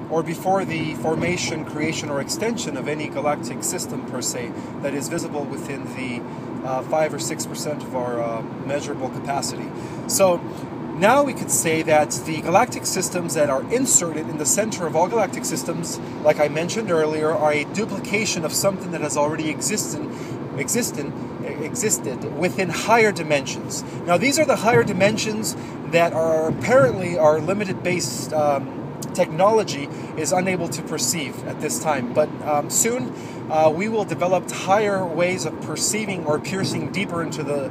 or before the formation, creation, or extension of any galactic system per se that is visible within the 5 or 6% of our measurable capacity. So now we could say that the galactic systems that are inserted in the center of all galactic systems, like I mentioned earlier, are a duplication of something that has already existed within higher dimensions. Now these are the higher dimensions that are apparently our limited based technology is unable to perceive at this time, but soon we will develop higher ways of perceiving or piercing deeper into the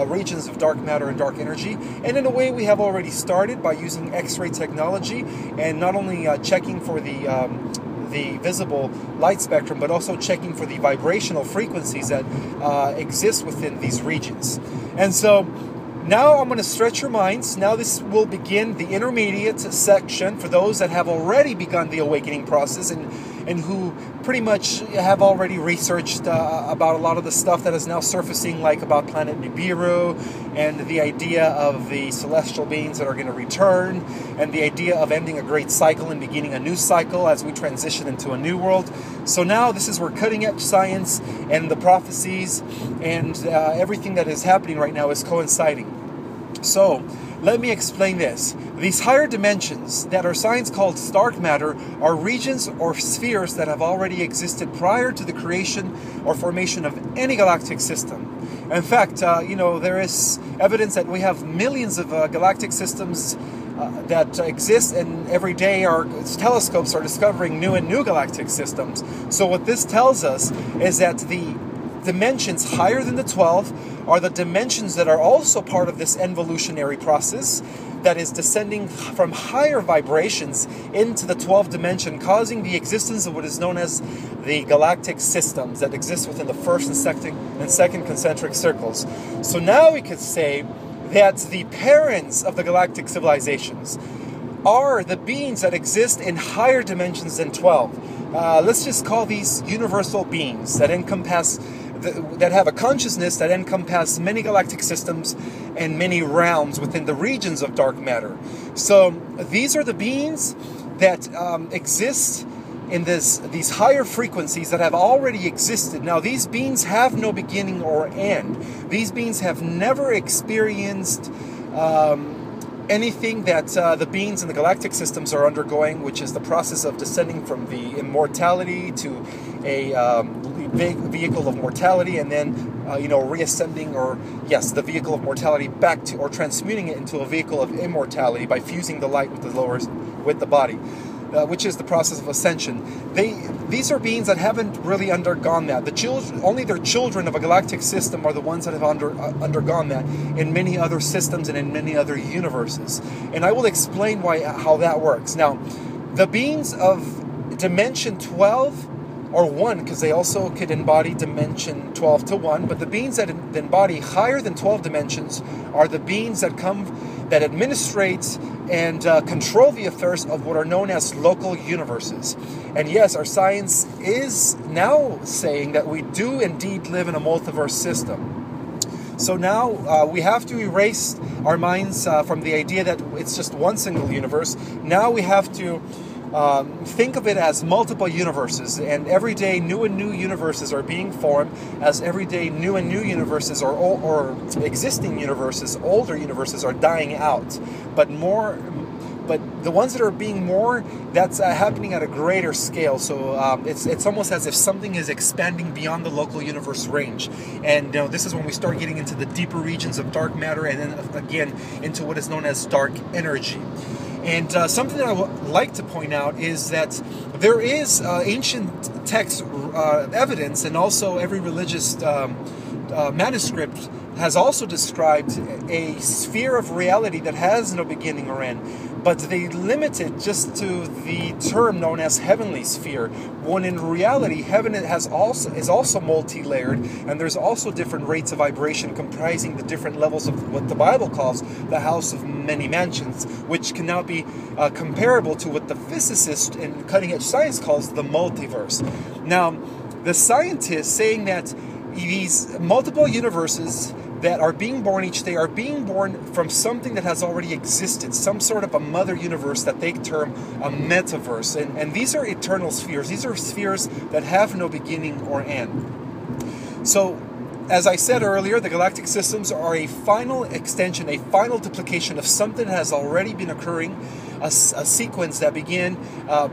regions of dark matter and dark energy. And in a way we have already started by using X-ray technology and not only checking for the visible light spectrum, but also checking for the vibrational frequencies that exist within these regions. And so now I'm going to stretch your minds. Now this will begin the intermediate section for those that have already begun the awakening process and who pretty much have already researched about a lot of the stuff that is now surfacing, like about planet Nibiru and the idea of the celestial beings that are going to return and the idea of ending a great cycle and beginning a new cycle as we transition into a new world. So now this is where cutting edge science and the prophecies and everything that is happening right now is coinciding. So let me explain this. These higher dimensions that our science calls dark matter are regions or spheres that have already existed prior to the creation or formation of any galactic system. In fact, there is evidence that we have millions of galactic systems that exist, and every day our telescopes are discovering new and new galactic systems. So what this tells us is that the dimensions higher than the 12 are the dimensions that are also part of this evolutionary process that is descending from higher vibrations into the 12th dimension, causing the existence of what is known as the galactic systems that exist within the first and second concentric circles. So now we could say that the parents of the galactic civilizations are the beings that exist in higher dimensions than 12. Let's just call these universal beings that encompass that have a consciousness that encompass many galactic systems and many realms within the regions of dark matter. So these are the beings that exist in these higher frequencies that have already existed. Now these beings have no beginning or end. These beings have never experienced anything that the beings in the galactic systems are undergoing, which is the process of descending from the immortality to a vehicle of mortality, and then reascending, the vehicle of mortality back to, or transmuting it into a vehicle of immortality by fusing the light with the body, which is the process of ascension. These are beings that haven't really undergone that. Only their children of a galactic system are the ones that have undergone that in many other systems and in many other universes. And I will explain how that works. Now, the beings of dimension 12 or 1, because they also could embody dimension 12 to 1, but the beings that embody higher than 12 dimensions are the beings that administrate and control the affairs of what are known as local universes. And yes, our science is now saying that we do indeed live in a multiverse system. So now we have to erase our minds from the idea that it's just one single universe. Now we have to think of it as multiple universes, and every day new and new universes are being formed, as every day new and new universes or existing universes, older universes are dying out. But the ones that are being more, that's happening at a greater scale. So it's almost as if something is expanding beyond the local universe range. And this is when we start getting into the deeper regions of dark matter, and then again into what is known as dark energy. And something that I would like to point out is that there is ancient text evidence, and also every religious manuscript has also described a sphere of reality that has no beginning or end, but they limit it just to the term known as heavenly sphere, when in reality heaven is also multi-layered, and there's also different rates of vibration comprising the different levels of what the Bible calls the house of many mansions, which can now be comparable to what the physicist in cutting-edge science calls the multiverse. Now, the scientists saying that these multiple universes that are being born each day are being born from something that has already existed, some sort of a mother universe that they term a metaverse. And these are eternal spheres. These are spheres that have no beginning or end. So, as I said earlier, the galactic systems are a final extension, a final duplication of something that has already been occurring, a sequence that began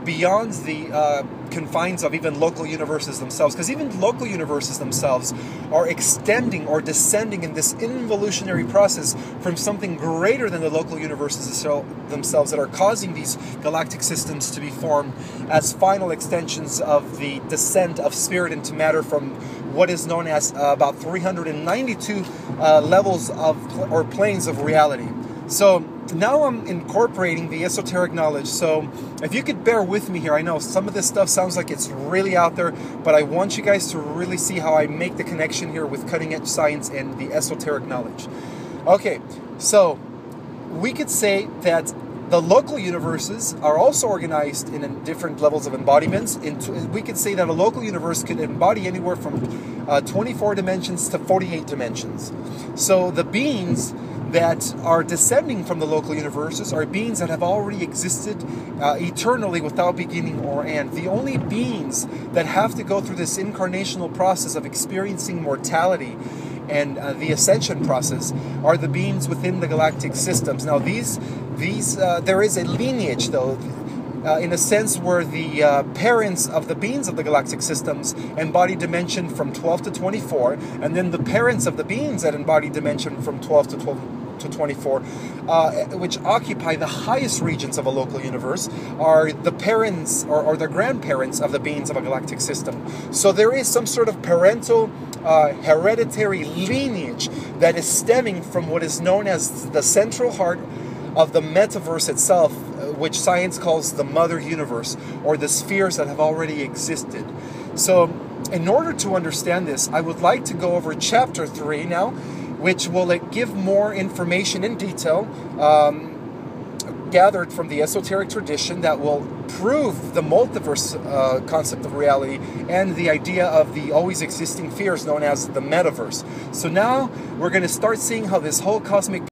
beyond the confines of even local universes themselves. Because even local universes themselves are extending or descending in this involutionary process from something greater than the local universes themselves that are causing these galactic systems to be formed as final extensions of the descent of spirit into matter from what is known as about 392 levels of or planes of reality. So now I'm incorporating the esoteric knowledge. So if you could bear with me here, I know some of this stuff sounds like it's really out there, but I want you guys to really see how I make the connection here with cutting edge science and the esoteric knowledge. Okay, so we could say that the local universes are also organized in different levels of embodiments. We could say that a local universe could embody anywhere from 24 dimensions to 48 dimensions. So the beings that are descending from the local universes are beings that have already existed eternally without beginning or end. The only beings that have to go through this incarnational process of experiencing mortality and the ascension process are the beings within the galactic systems. Now there is a lineage though, in a sense where the parents of the beings of the galactic systems embody dimension from 12 to 24, and then the parents of the beings that embody dimension from 12 to 24, which occupy the highest regions of a local universe, are the parents or the grandparents of the beings of a galactic system. So there is some sort of parental hereditary lineage that is stemming from what is known as the central heart of the metaverse itself, which science calls the mother universe, or the spheres that have already existed. So in order to understand this, I would like to go over chapter 3 now, which will give more information in detail gathered from the esoteric tradition that will prove the multiverse concept of reality and the idea of the always existing spheres known as the metaverse. So now we're going to start seeing how this whole cosmic